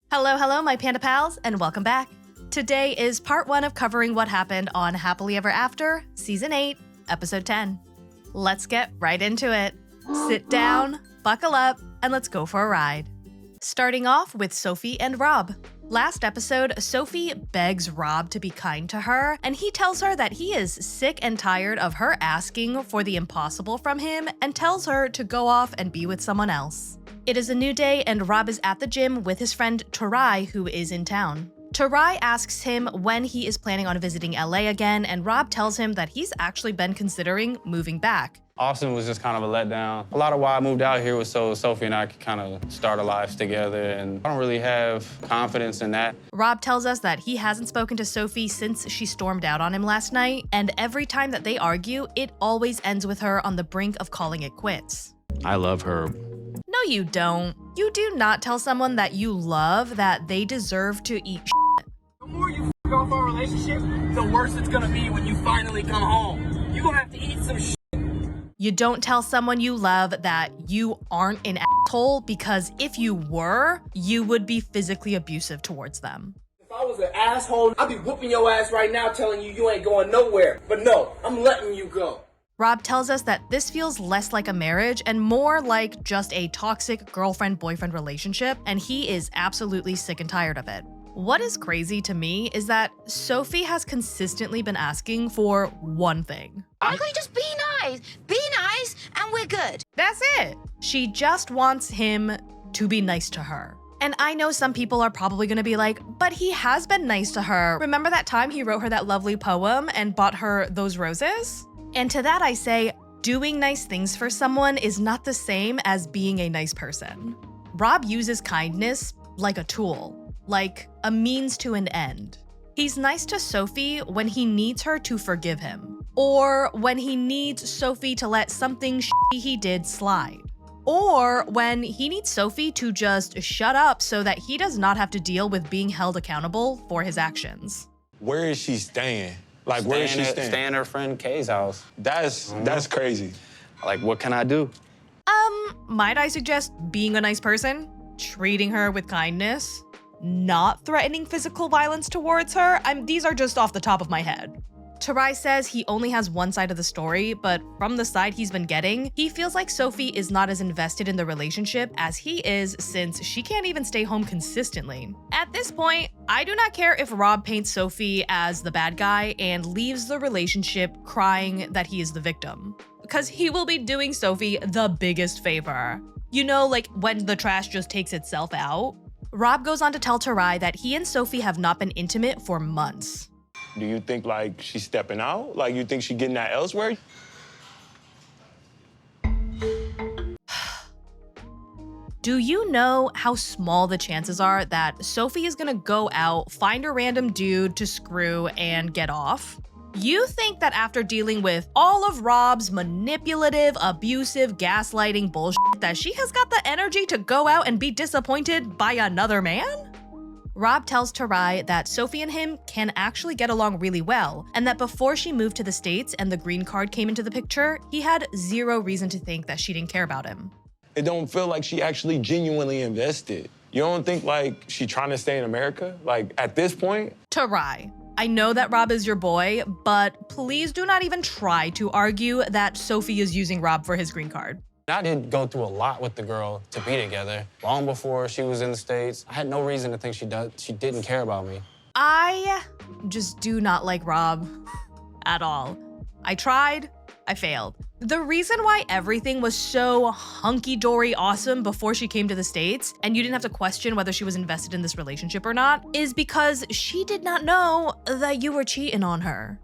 Hello, my Panda pals, and welcome back. Today is part 1 of covering what happened on Happily Ever After, Season 8, Episode 10. Let's get right into it. Sit down, buckle up, and let's go for a ride. Starting off with Sophie and Rob. Last episode, Sophie begs Rob to be kind to her, and he tells her that he is sick and tired of her asking for the impossible from him and tells her to go off and be with someone else. It is a new day and Rob is at the gym with his friend Tarai, who is in town. Tarai asks him when he is planning on visiting LA again, and Rob tells him that he's actually been considering moving back. Austin was just kind of a letdown. A lot of why I moved out here was so Sophie and I could kind of start our lives together, and I don't really have confidence in that. Rob tells us that he hasn't spoken to Sophie since she stormed out on him last night, and every time that they argue, it always ends with her on the brink of calling it quits. I love her. No, you don't. You do not tell someone that you love that they deserve to eat shit. The more you f*** off our relationship, the worse it's gonna be when you finally come home. You gonna have to eat some shit. You don't tell someone you love that you aren't an asshole, because if you were, you would be physically abusive towards them. If I was an asshole, I'd be whooping your ass right now telling you you ain't going nowhere. But no, I'm letting you go. Rob tells us that this feels less like a marriage and more like just a toxic girlfriend-boyfriend relationship, and he is absolutely sick and tired of it. What is crazy to me is that Sophie has consistently been asking for one thing. Why can't you just be nice, and we're good? That's it. She just wants him to be nice to her. And I know some people are probably gonna be like, but he has been nice to her. Remember that time he wrote her that lovely poem and bought her those roses? And to that I say, doing nice things for someone is not the same as being a nice person. Rob uses kindness like a tool, like a means to an end. He's nice to Sophie when he needs her to forgive him, or when he needs Sophie to let something shitty he did slide, or when he needs Sophie to just shut up so that he does not have to deal with being held accountable for his actions. Where is she staying? Like, where is she staying? Staying at her friend Kay's house. That's crazy. Like, what can I do? Might I suggest being a nice person, treating her with kindness, not threatening physical violence towards her? These are just off the top of my head. Tarai says he only has one side of the story, but from the side he's been getting, he feels like Sophie is not as invested in the relationship as he is, since she can't even stay home consistently. At this point, I do not care if Rob paints Sophie as the bad guy and leaves the relationship crying that he is the victim, because he will be doing Sophie the biggest favor. You know, like when the trash just takes itself out? Rob goes on to tell Tarai that he and Sophie have not been intimate for months. Do you think, like, she's stepping out? Like, you think she's getting that elsewhere? Do you know how small the chances are that Sophie is gonna go out, find a random dude to screw, and get off? You think that after dealing with all of Rob's manipulative, abusive, gaslighting bullshit that she has got the energy to go out and be disappointed by another man? Rob tells Tarai that Sophie and him can actually get along really well, and that before she moved to the States and the green card came into the picture, he had zero reason to think that she didn't care about him. It don't feel like she actually genuinely invested. You don't think, like, she trying to stay in America? Like, at this point? Tarai, I know that Rob is your boy, but please do not even try to argue that Sophie is using Rob for his green card. I did go through a lot with the girl to be together. Long before she was in the States, I had no reason to think she didn't care about me. I just do not like Rob at all. I tried, I failed. The reason why everything was so hunky-dory awesome before she came to the States, and you didn't have to question whether she was invested in this relationship or not, is because she did not know that you were cheating on her.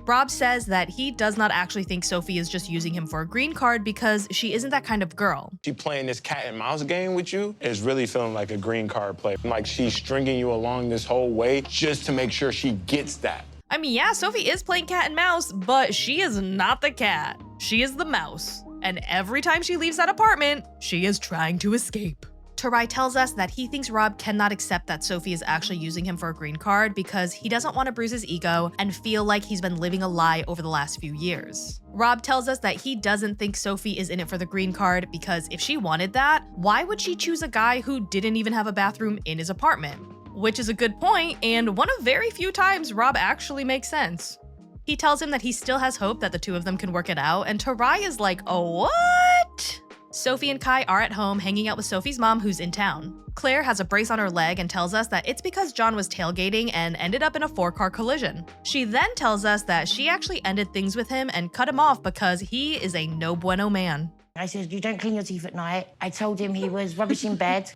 Rob says that he does not actually think Sophie is just using him for a green card because she isn't that kind of girl. She playing this cat and mouse game with you is really feeling like a green card play. Like, she's stringing you along this whole way just to make sure she gets that. I mean, yeah, Sophie is playing cat and mouse, but she is not the cat. She is the mouse. And every time she leaves that apartment, she is trying to escape. Tarai tells us that he thinks Rob cannot accept that Sophie is actually using him for a green card because he doesn't want to bruise his ego and feel like he's been living a lie over the last few years. Rob tells us that he doesn't think Sophie is in it for the green card because if she wanted that, why would she choose a guy who didn't even have a bathroom in his apartment? Which is a good point, and one of very few times Rob actually makes sense. He tells him that he still has hope that the two of them can work it out, and Tarai is like, oh, what? Sophie and Kai are at home hanging out with Sophie's mom who's in town. Claire has a brace on her leg and tells us that it's because John was tailgating and ended up in a 4-car collision. She then tells us that she actually ended things with him and cut him off because he is a no bueno man. I said, you don't clean your teeth at night. I told him he was rubbish in bed.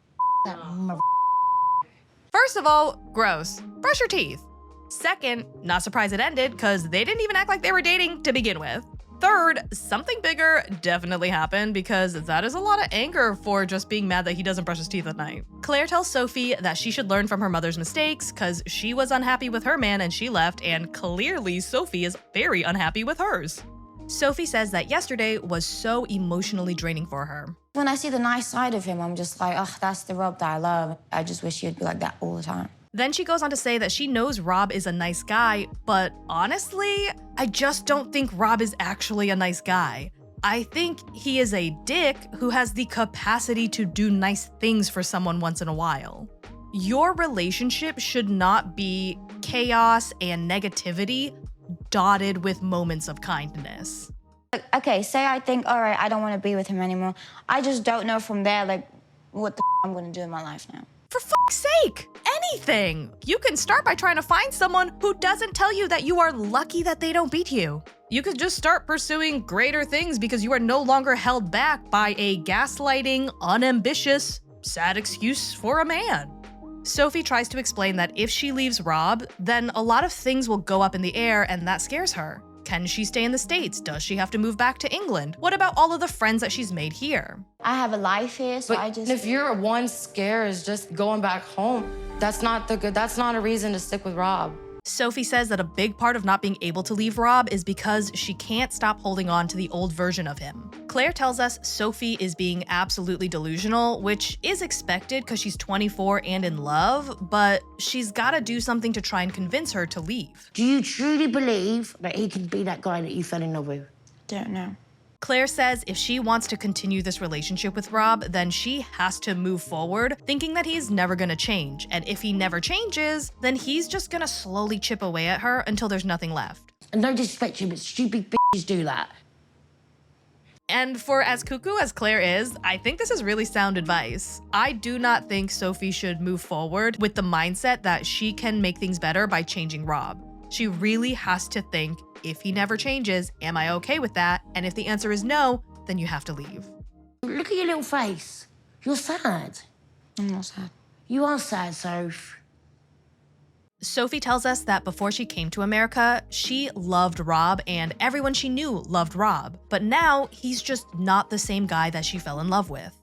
That First of all, gross. Brush your teeth. Second, not surprised it ended because they didn't even act like they were dating to begin with. Third, something bigger definitely happened because that is a lot of anger for just being mad that he doesn't brush his teeth at night. Claire tells Sophie that she should learn from her mother's mistakes because she was unhappy with her man and she left, and clearly Sophie is very unhappy with hers. Sophie says that yesterday was so emotionally draining for her. When I see the nice side of him, I'm just like, oh, that's the Rob that I love. I just wish he'd be like that all the time. Then she goes on to say that she knows Rob is a nice guy, but honestly, I just don't think Rob is actually a nice guy. I think he is a dick who has the capacity to do nice things for someone once in a while. Your relationship should not be chaos and negativity dotted with moments of kindness. Okay, say I think, all right, I don't want to be with him anymore. I just don't know from there, like, what the I'm going to do in my life now. For fuck's sake, anything! You can start by trying to find someone who doesn't tell you that you are lucky that they don't beat you. You could just start pursuing greater things because you are no longer held back by a gaslighting, unambitious, sad excuse for a man. Sophie tries to explain that if she leaves Rob, then a lot of things will go up in the air and that scares her. Can she stay in the States? Does she have to move back to England? What about all of the friends that she's made here? I have a life here, so I just... If your one scare is just going back home, that's not a reason to stick with Rob. Sophie says that a big part of not being able to leave Rob is because she can't stop holding on to the old version of him. Claire tells us Sophie is being absolutely delusional, which is expected because she's 24 and in love, but she's gotta do something to try and convince her to leave. Do you truly believe that he could be that guy that you fell in love with? Don't know. Claire says if she wants to continue this relationship with Rob, then she has to move forward, thinking that he's never gonna change. And if he never changes, then he's just gonna slowly chip away at her until there's nothing left. And no disrespect to you, but stupid bitches do that. And for as cuckoo as Claire is, I think this is really sound advice. I do not think Sophie should move forward with the mindset that she can make things better by changing Rob. She really has to think, if he never changes, am I okay with that? And if the answer is no, then you have to leave. Look at your little face. You're sad. I'm not sad. You are sad, Soph. Sophie tells us that before she came to America, she loved Rob and everyone she knew loved Rob. But now he's just not the same guy that she fell in love with.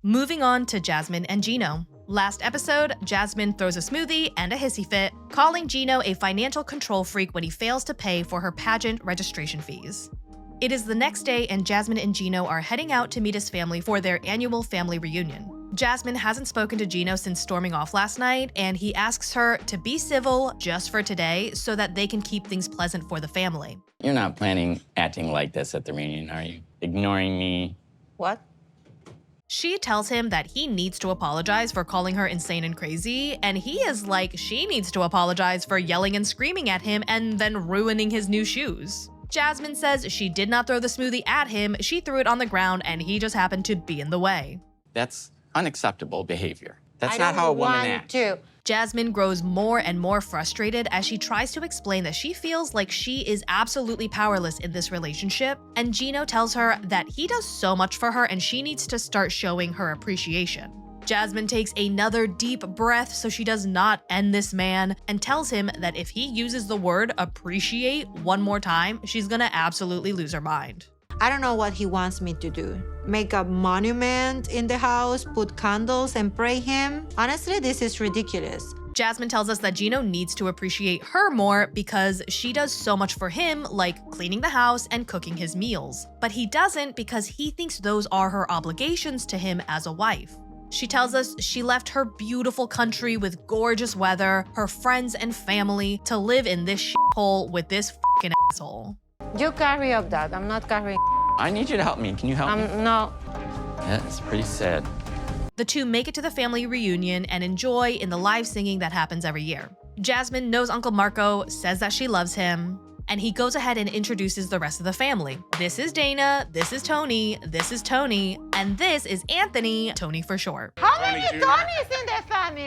Moving on to Jasmine and Gino. Last episode, Jasmine throws a smoothie and a hissy fit, calling Gino a financial control freak when he fails to pay for her pageant registration fees. It is the next day and Jasmine and Gino are heading out to meet his family for their annual family reunion. Jasmine hasn't spoken to Gino since storming off last night, and he asks her to be civil just for today so that they can keep things pleasant for the family. You're not planning acting like this at the reunion, are you? Ignoring me? What? She tells him that he needs to apologize for calling her insane and crazy, and he is like she needs to apologize for yelling and screaming at him and then ruining his new shoes. Jasmine says she did not throw the smoothie at him, she threw it on the ground and he just happened to be in the way. That's unacceptable behavior. That's not how a woman acts. Jasmine grows more and more frustrated as she tries to explain that she feels like she is absolutely powerless in this relationship, and Gino tells her that he does so much for her and she needs to start showing her appreciation. Jasmine takes another deep breath so she does not end this man and tells him that if he uses the word appreciate one more time, she's gonna absolutely lose her mind. I don't know what he wants me to do. Make a monument in the house, put candles and pray him? Honestly, this is ridiculous. Jasmine tells us that Gino needs to appreciate her more because she does so much for him, like cleaning the house and cooking his meals. But he doesn't because he thinks those are her obligations to him as a wife. She tells us she left her beautiful country with gorgeous weather, her friends and family, to live in this shithole with this fucking asshole. You carry up that. I'm not carrying. I need you to help me. Can you help me? No. Yeah, it's pretty sad. The two make it to the family reunion and enjoy in the live singing that happens every year. Jasmine knows Uncle Marco, says that she loves him, and he goes ahead and introduces the rest of the family. This is Dana, this is Tony, this is Tony, and this is Anthony, Tony for short. How many Tonys in the family?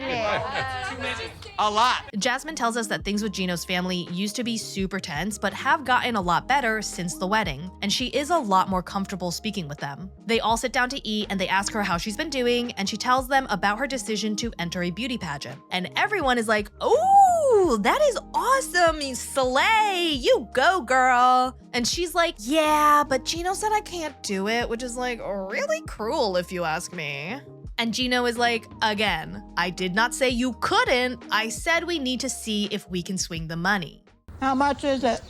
A lot. Jasmine tells us that things with Gino's family used to be super tense, but have gotten a lot better since the wedding, and she is a lot more comfortable speaking with them. They all sit down to eat and they ask her how she's been doing, and she tells them about her decision to enter a beauty pageant. And everyone is like, "Oh, that is awesome, you slay, you go girl." And she's like, "Yeah, but Gino said I can't do it," which is like really cruel if you ask me. And Gino is like, "Again, I did not say you couldn't. I said we need to see if we can swing the money." How much is it?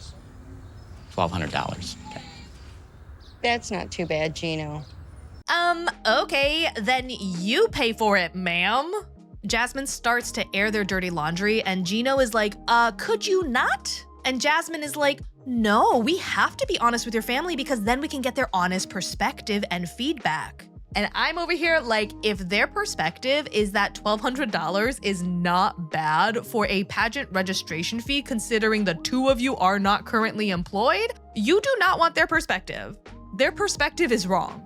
$1,200. Okay. That's not too bad, Gino. Okay, then you pay for it, ma'am. Jasmine starts to air their dirty laundry, and Gino is like, could you not? And Jasmine is like, "No, we have to be honest with your family because then we can get their honest perspective and feedback." And I'm over here like, if their perspective is that $1,200 is not bad for a pageant registration fee considering the two of you are not currently employed, you do not want their perspective. Their perspective is wrong.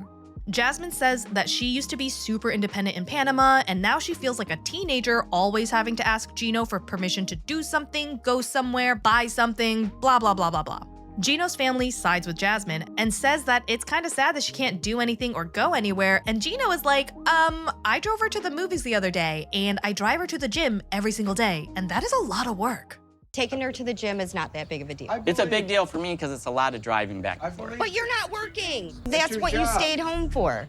Jasmine says that she used to be super independent in Panama, and now she feels like a teenager always having to ask Gino for permission to do something, go somewhere, buy something, blah, blah, blah, blah, blah. Gino's family sides with Jasmine and says that it's kind of sad that she can't do anything or go anywhere, and Gino is like, I drove her to the movies the other day, and I drive her to the gym every single day, and that is a lot of work. Taking her to the gym is not that big of a deal. It's a big deal for me because it's a lot of driving back and forth. But you're not working. That's what you stayed home for.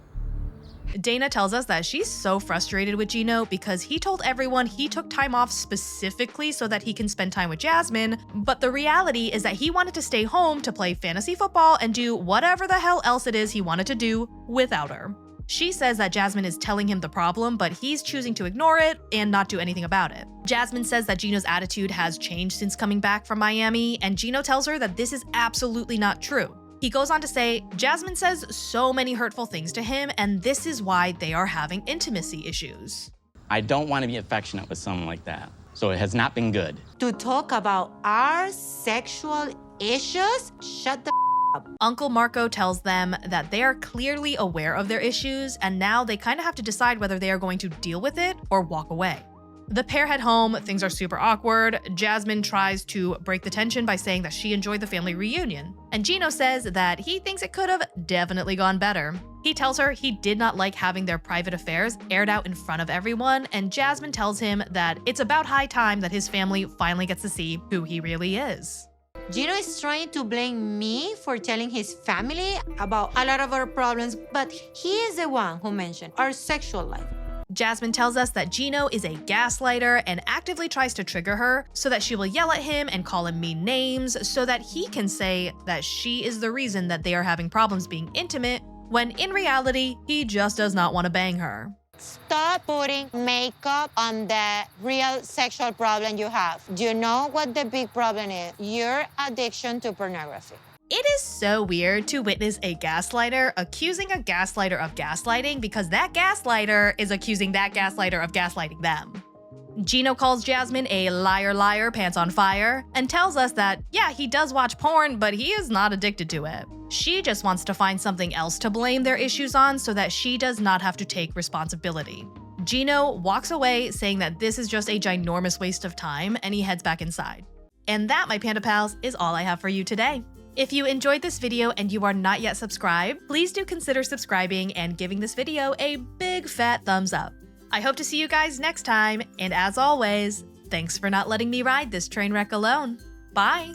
Dana tells us that she's so frustrated with Gino because he told everyone he took time off specifically so that he can spend time with Jasmine, but the reality is that he wanted to stay home to play fantasy football and do whatever the hell else it is he wanted to do without her. She says that Jasmine is telling him the problem, but he's choosing to ignore it and not do anything about it. Jasmine says that Gino's attitude has changed since coming back from Miami, and Gino tells her that this is absolutely not true. He goes on to say, Jasmine says so many hurtful things to him, and this is why they are having intimacy issues. I don't want to be affectionate with someone like that, so it has not been good. To talk about our sexual issues? Shut the up. Uncle Marco tells them that they are clearly aware of their issues, and now they kind of have to decide whether they are going to deal with it or walk away. The pair head home, things are super awkward. Jasmine tries to break the tension by saying that she enjoyed the family reunion. And Gino says that he thinks it could have definitely gone better. He tells her he did not like having their private affairs aired out in front of everyone, and Jasmine tells him that it's about high time that his family finally gets to see who he really is. Gino is trying to blame me for telling his family about a lot of our problems, but he is the one who mentioned our sexual life. Jasmine tells us that Gino is a gaslighter and actively tries to trigger her so that she will yell at him and call him mean names so that he can say that she is the reason that they are having problems being intimate, when in reality, he just does not want to bang her. Stop putting makeup on the real sexual problem you have. Do you know what the big problem is? Your addiction to pornography. It is so weird to witness a gaslighter accusing a gaslighter of gaslighting because that gaslighter is accusing that gaslighter of gaslighting them. Gino calls Jasmine a liar, liar, pants on fire, and tells us that, yeah, he does watch porn, but he is not addicted to it. She just wants to find something else to blame their issues on so that she does not have to take responsibility. Gino walks away saying that this is just a ginormous waste of time, and he heads back inside. And that, my Panda Pals, is all I have for you today. If you enjoyed this video and you are not yet subscribed, please do consider subscribing and giving this video a big fat thumbs up. I hope to see you guys next time, and as always, thanks for not letting me ride this train wreck alone. Bye!